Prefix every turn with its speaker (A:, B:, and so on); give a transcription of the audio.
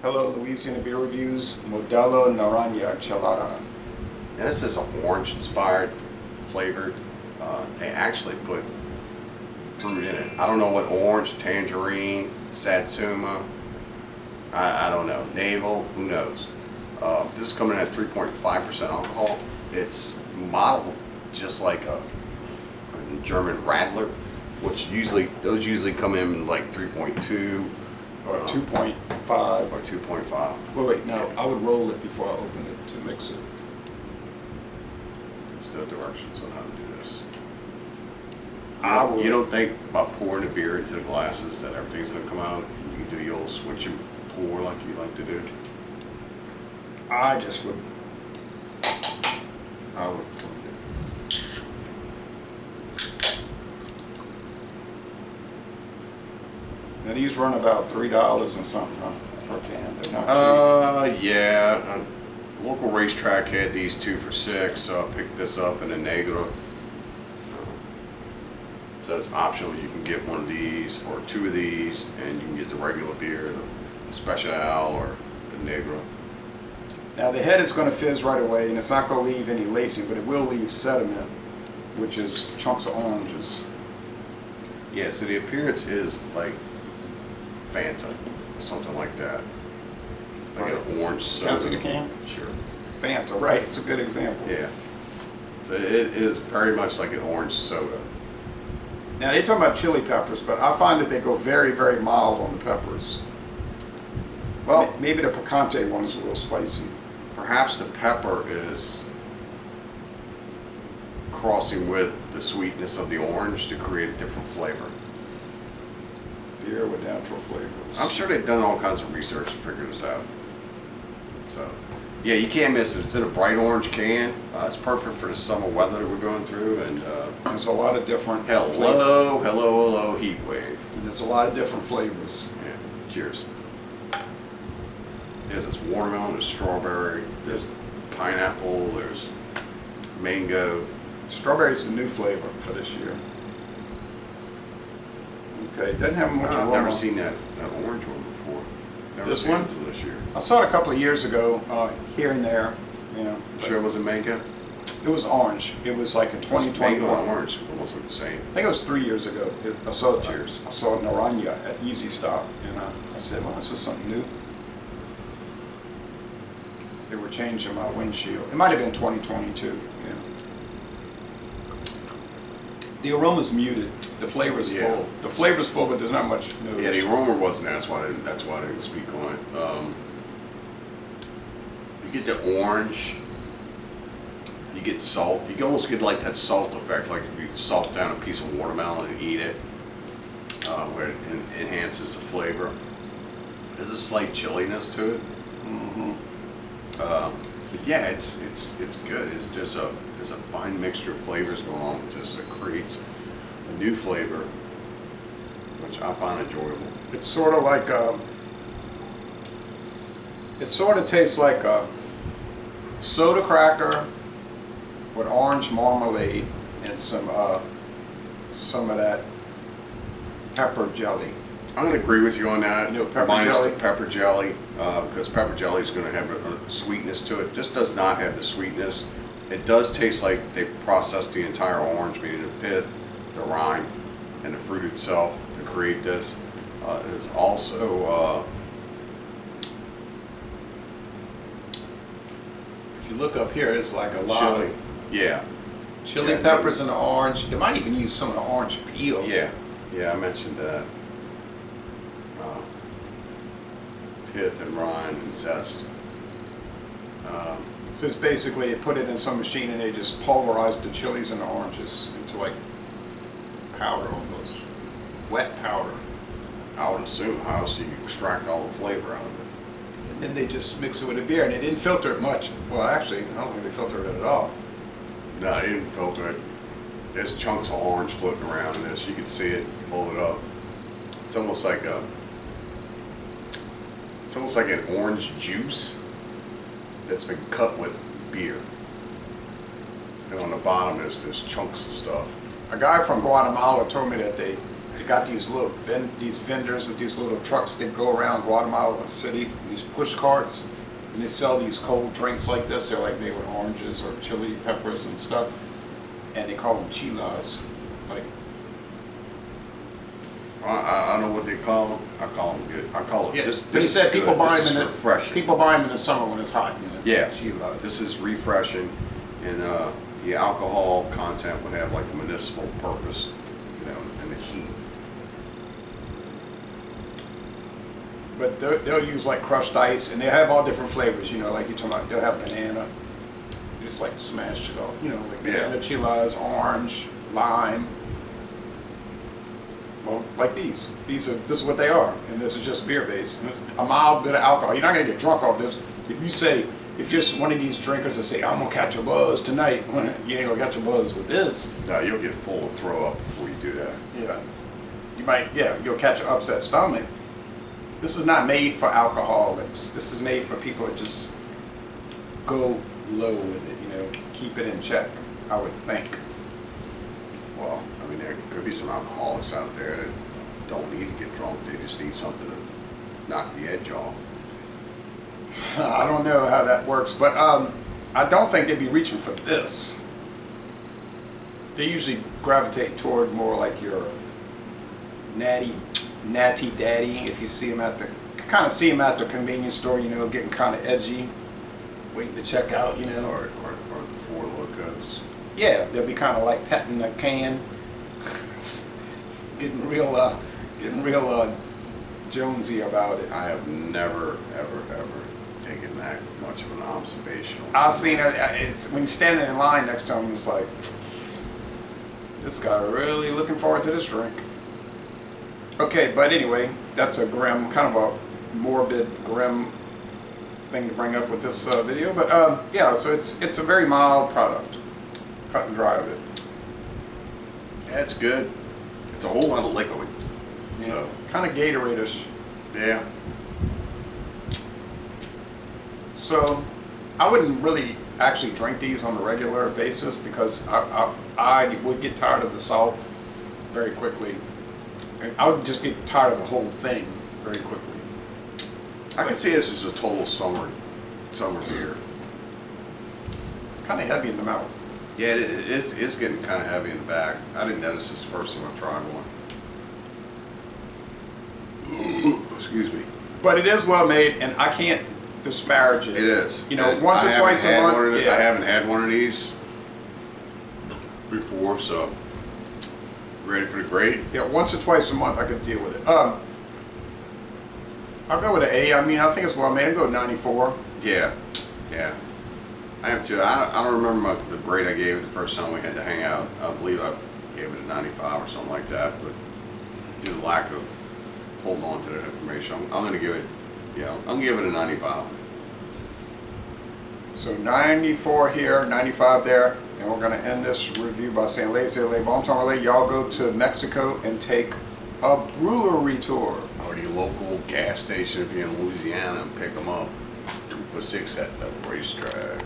A: Hello, Louisiana Beer Reviews, Modelo Naranja Chelada.
B: And this is an orange-inspired flavored. They actually put fruit in it. I don't know what orange, tangerine, satsuma. I don't know. Navel, who knows? This is coming in at 3.5% alcohol. It's modeled just like a German Radler, which those usually come in like 3.2
A: Or 2.5.
B: or 2.5.
A: Wait, no, I would roll it before I open it to mix it.
B: There's no directions on how to do this.
A: I would.
B: You don't think about pouring the beer into the glasses that everything's gonna come out. You can do your old switch and pour like you like to do.
A: I just would. I would put it. Now these run about $3 and something, huh, per can. They're not
B: Yeah. Local racetrack had these two for $6, so I picked this up in a Negro. It says optional. You can get one of these or two of these, and you can get the regular beer, the Special or the Negro.
A: cheap. Now the head is going to fizz right away, and it's not going to leave any lacing, but it will leave sediment, which is chunks of oranges.
B: Yeah, so the appearance is like Fanta or something like that. Like an orange soda.
A: Can I see the can?
B: Sure.
A: Fanta, right? It's a good example.
B: Yeah. So it is very much like an orange soda.
A: Now they talk about chili peppers, but I find that they go very, very mild on the peppers.
B: Well,
A: Maybe the picante one is a little spicy.
B: perhaps the pepper is crossing with the sweetness of the orange to create a different flavor.
A: Beer with natural flavors.
B: I'm sure they've done all kinds of research to figure this out. So, yeah, you can't miss it. It's in a bright orange can. It's perfect for the summer weather that we're going through. And
A: There's a lot of different flavors.
B: hello, heat wave.
A: There's a lot of different flavors.
B: Yeah, cheers. There's this watermelon, there's strawberry, there's pineapple, there's mango.
A: Strawberry is the new flavor for this year. Okay, it doesn't have much
B: I've
A: aroma.
B: never seen that orange one before. Never
A: This
B: seen
A: one?
B: it until this year.
A: I saw it a couple of years ago, here and there. You know,
B: Sure it wasn't mango?
A: it was orange. It was like in 2021.
B: Mango and orange almost look the same.
A: I think it was 3 years ago. I saw
B: Cheers.
A: I saw Naranja at Easy Stop, and I said, "Well, this is something new." They were changing my windshield. It might have been 2022. Yeah. The aroma's muted. The flavor's
B: Yeah.
A: full. The flavor's full, but there's not much nose.
B: Yeah, the aroma wasn't there. That's why I didn't speak on it. You get the orange. You get salt. You can almost get like that salt effect, like if you salt down a piece of watermelon and eat it, where it enhances the flavor. There's a slight chilliness to it.
A: Mm-hmm.
B: But yeah, it's good. There's a fine mixture of flavors going on with this that creates a new flavor, which I find enjoyable.
A: It's sort of like it sort of tastes like a soda cracker with orange marmalade and some of that pepper jelly.
B: I'm going to agree with you on that.
A: You know, pepper
B: Minus
A: jelly?
B: the pepper jelly, because pepper jelly is going to have a sweetness to it. This does not have the sweetness. It does taste like they processed the entire orange, meaning the pith, the rind, and the fruit itself to create this. It is also
A: If you look up here, it's like a lot
B: chili.
A: of
B: Yeah,
A: chili
B: Yeah,
A: peppers and the orange. They might even use some of the orange peel.
B: yeah, I mentioned that. Pith and rind and zest.
A: So it's basically they put it in some machine and they just pulverize the chilies and the oranges into like powder almost, wet powder.
B: I would assume how else do you extract all the flavor out of it?
A: And then they just mix it with the beer, and they didn't filter it much. Well, actually, I don't think they filtered it at all.
B: No, I didn't filter it. There's chunks of orange floating around in this. You can see it. You hold it up. It's almost like an orange juice that's been cut with beer. And on the bottom there's chunks of stuff.
A: A guy from Guatemala told me that they got these little these vendors with these little trucks that go around Guatemala City, these push carts, and they sell these cold drinks like this. They're like made with oranges or chili peppers and stuff, and they call them chilas. Like,
B: I don't know what they call them. I call them good. I call it this.
A: But he said people buy them in the
B: refreshing.
A: people buy them in the summer when it's hot. You know,
B: Yeah,
A: chilas.
B: this is refreshing, and the alcohol content would have like a medicinal purpose, you know, and the heat.
A: But they'll use like crushed ice, and they have all different flavors. You know, like you're talking about, they'll have banana. Just like smash it off. You know, like banana chilas, orange, lime. Well, like these. This is what they are, and this is just beer based. A mild bit of alcohol. You're not gonna get drunk off this. If you're one of these drinkers that say, "I'm gonna catch a buzz tonight," you ain't gonna catch a buzz with this.
B: No, you'll get full and throw up before you do that.
A: Yeah, you might. Yeah, you'll catch an upset stomach. This is not made for alcoholics. This is made for people that just go low with it. You know, keep it in check. I would think.
B: Well, I mean, there could be some alcoholics out there that don't need to get drunk. They just need something to knock the edge off.
A: I don't know how that works, but I don't think they'd be reaching for this. They usually gravitate toward more like your natty daddy. If you see them at the convenience store, you know, getting kind of edgy, waiting to check out, you know,
B: Or the Four Locos.
A: yeah, they'll be kind of like petting a can, getting real Jonesy about it.
B: I have never, ever taken that much of an observation.
A: I've seen it. It's when you're standing in line next to them, it's like, this guy really looking forward to this drink. Okay, but anyway, that's a grim, kind of a morbid, grim thing to bring up with this video. But yeah, so it's a very mild product, cut and dry of it.
B: Yeah, it's good. It's a whole lot of liquid.
A: Yeah,
B: So,
A: kind of Gatorade-ish.
B: yeah.
A: So I wouldn't really actually drink these on a regular basis because I would get tired of the salt very quickly. And I would just get tired of the whole thing very quickly.
B: I can see this as a total summer beer.
A: It's kind of heavy in the mouth.
B: Yeah, it's getting kind of heavy in the back. I didn't notice this first time I tried one. Excuse me.
A: But it is well made, and I can't disparage it.
B: It is.
A: You know,
B: And
A: once or twice a month.
B: I haven't had one of these before, so ready for the grade.
A: Yeah, once or twice a month I could deal with it. I'll go with an A. I mean, I think it's well made. I'll go 94.
B: Yeah. I am too. I don't remember the grade I gave it the first time we had to hang out. I believe I gave it a 95 or something like that, but due to the lack of holding on to that information, I'm going to give it, I'm going to give it a 95.
A: So 94 here, 95 there, and we're going to end this review by saying, ladies and gentlemen, y'all go to Mexico and take a brewery tour.
B: Or to your local gas station if you're in Louisiana and pick them up 2 for $6 at the racetrack.